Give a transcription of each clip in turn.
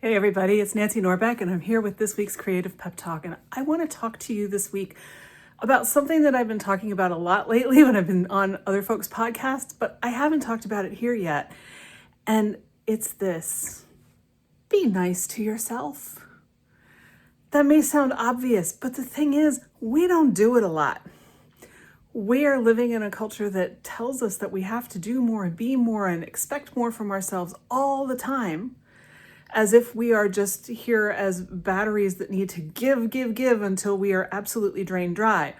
Hey everybody, it's Nancy Norbeck and I'm here with this week's Creative Pep Talk, and I want to talk to you this week about something that I've been talking about a lot lately when I've been on other folks' podcasts, but I haven't talked about it here yet. And it's this: be nice to yourself. That may sound obvious, but the thing is, we don't do it a lot. We are living in a culture that tells us that we have to do more and be more and expect more from ourselves all the time, as if we are just here as batteries that need to give until we are absolutely drained dry.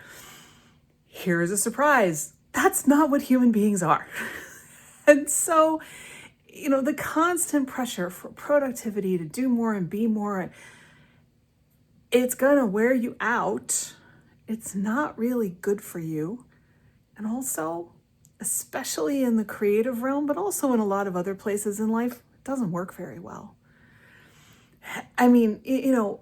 Here's a surprise. That's not what human beings are. And so, the constant pressure for productivity to do more and be more, it's gonna wear you out. It's not really good for you. And also, especially in the creative realm, but also in a lot of other places in life, it doesn't work very well. I mean, you've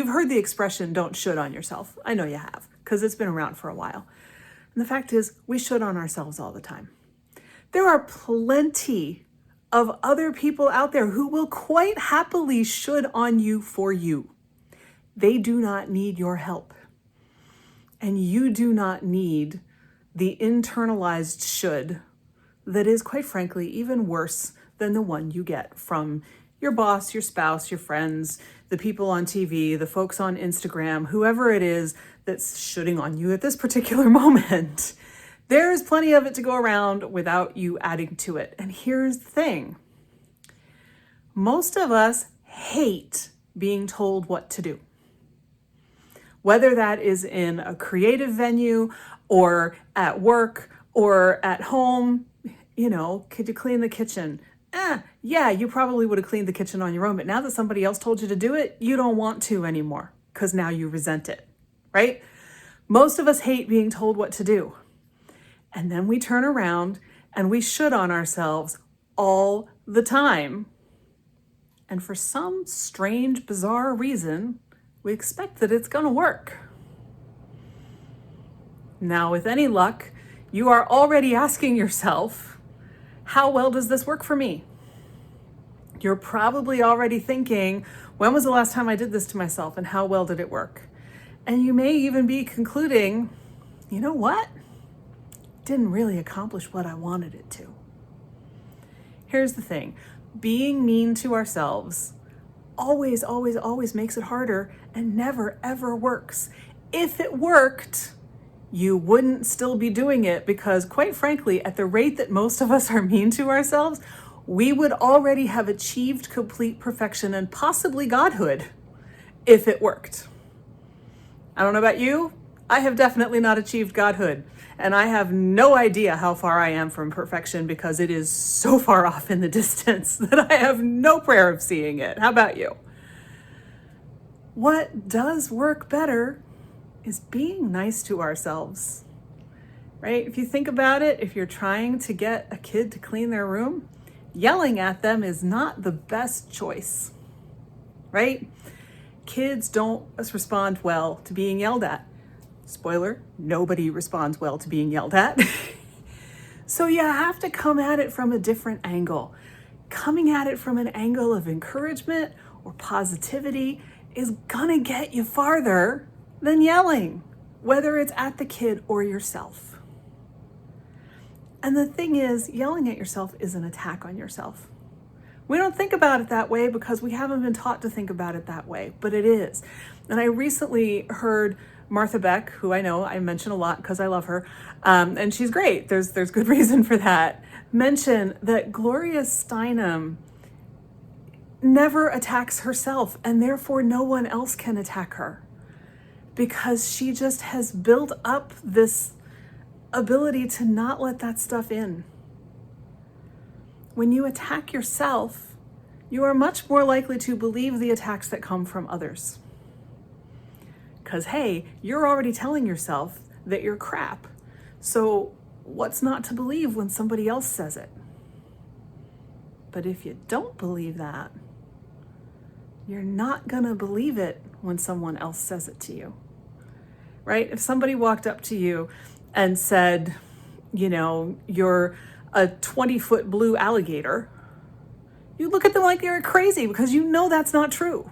heard the expression, don't should on yourself. I know you have, because it's been around for a while. And the fact is, we should on ourselves all the time. There are plenty of other people out there who will quite happily should on you for you. They do not need your help. And you do not need the internalized should that is, quite frankly, even worse than the one you get from your boss, your spouse, your friends, the people on TV, the folks on Instagram, whoever it is that's shooting on you at this particular moment. There's plenty of it to go around without you adding to it. And here's the thing. Most of us hate being told what to do. Whether that is in a creative venue or at work or at home, could you clean the kitchen? Yeah, you probably would have cleaned the kitchen on your own, but now that somebody else told you to do it, you don't want to anymore because now you resent it, right? Most of us hate being told what to do. And then we turn around and we should on ourselves all the time. And for some strange, bizarre reason, we expect that it's going to work. Now, with any luck, you are already asking yourself, how well does this work for me? You're probably already thinking, when was the last time I did this to myself and how well did it work? And you may even be concluding, you know what? Didn't really accomplish what I wanted it to. Here's the thing. Being mean to ourselves always makes it harder and never, ever works. If it worked, you wouldn't still be doing it because, quite frankly, at the rate that most of us are mean to ourselves, we would already have achieved complete perfection and possibly godhood if it worked. I don't know about you. I have definitely not achieved godhood, and I have no idea how far I am from perfection because it is so far off in the distance that I have no prayer of seeing it. How about you? What does work better is being nice to ourselves, right? If you think about it, if you're trying to get a kid to clean their room, yelling at them is not the best choice, right? Kids don't respond well to being yelled at. Spoiler, nobody responds well to being yelled at. So you have to come at it from a different angle. Coming at it from an angle of encouragement or positivity is gonna get you farther than yelling, whether it's at the kid or yourself. And the thing is, yelling at yourself is an attack on yourself. We don't think about it that way because we haven't been taught to think about it that way, but it is. And I recently heard Martha Beck, who I know I mention a lot because I love her, and she's great. There's good reason for that. Mention that Gloria Steinem never attacks herself, and therefore no one else can attack her, because she just has built up this ability to not let that stuff in. When you attack yourself, you are much more likely to believe the attacks that come from others. Because, hey, you're already telling yourself that you're crap. So what's not to believe when somebody else says it? But if you don't believe that, you're not going to believe it when someone else says it to you, right? If somebody walked up to you and said, you're a 20-foot blue alligator, You look at them like they're crazy because you know that's not true.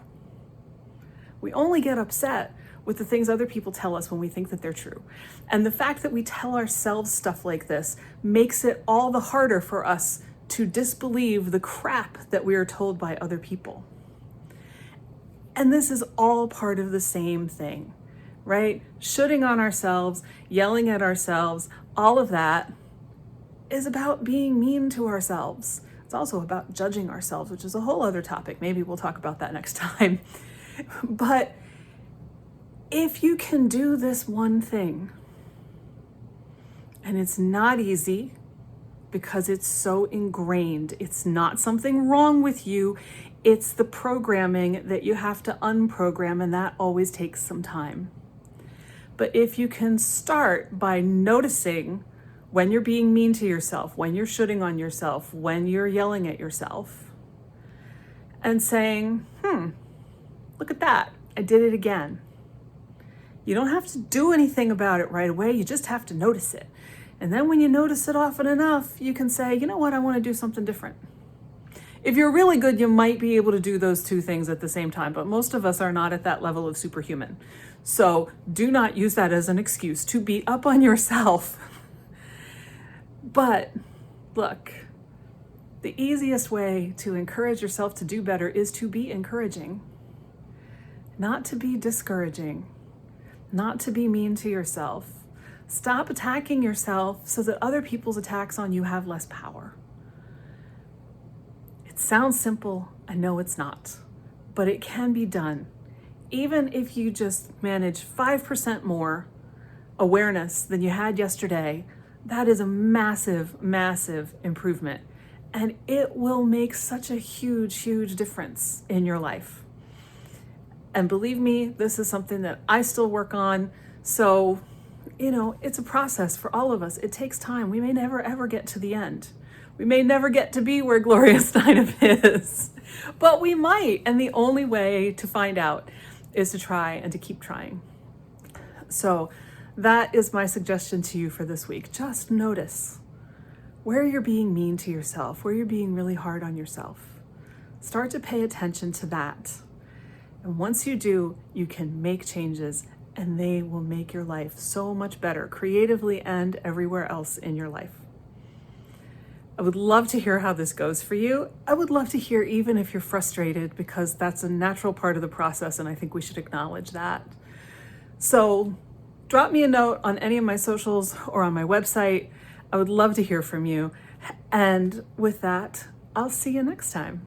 We only get upset with the things other people tell us when we think that they're true. And the fact that we tell ourselves stuff like this makes it all the harder for us to disbelieve the crap that we are told by other people. And this is all part of the same thing, right? Shooting on ourselves, yelling at ourselves, all of that is about being mean to ourselves. It's also about judging ourselves, which is a whole other topic. Maybe we'll talk about that next time. But if you can do this one thing, and it's not easy because it's so ingrained, it's not something wrong with you, it's the programming that you have to unprogram, and that always takes some time. But if you can start by noticing when you're being mean to yourself, when you're shooting on yourself, when you're yelling at yourself, and saying, look at that, I did it again. You don't have to do anything about it right away, you just have to notice it. And then when you notice it often enough, you can say, you know what, I want to do something different. If you're really good, you might be able to do those two things at the same time, but most of us are not at that level of superhuman. So do not use that as an excuse to beat up on yourself. But look, the easiest way to encourage yourself to do better is to be encouraging, not to be discouraging, not to be mean to yourself. Stop attacking yourself so that other people's attacks on you have less power. It sounds simple, I know it's not, but it can be done. Even if you just manage 5% more awareness than you had yesterday, that is a massive, massive improvement. And it will make such a huge, huge difference in your life. And believe me, this is something that I still work on. So, it's a process for all of us. It takes time. We may never, ever get to the end. We may never get to be where Gloria Steinem is, but we might. And the only way to find out is to try and to keep trying. So that is my suggestion to you for this week. Just notice where you're being mean to yourself, where you're being really hard on yourself. Start to pay attention to that. And once you do, you can make changes, and they will make your life so much better, creatively and everywhere else in your life. I would love to hear how this goes for you. I would love to hear even if you're frustrated, because that's a natural part of the process, and I think we should acknowledge that. So drop me a note on any of my socials or on my website. I would love to hear from you. And with that, I'll see you next time.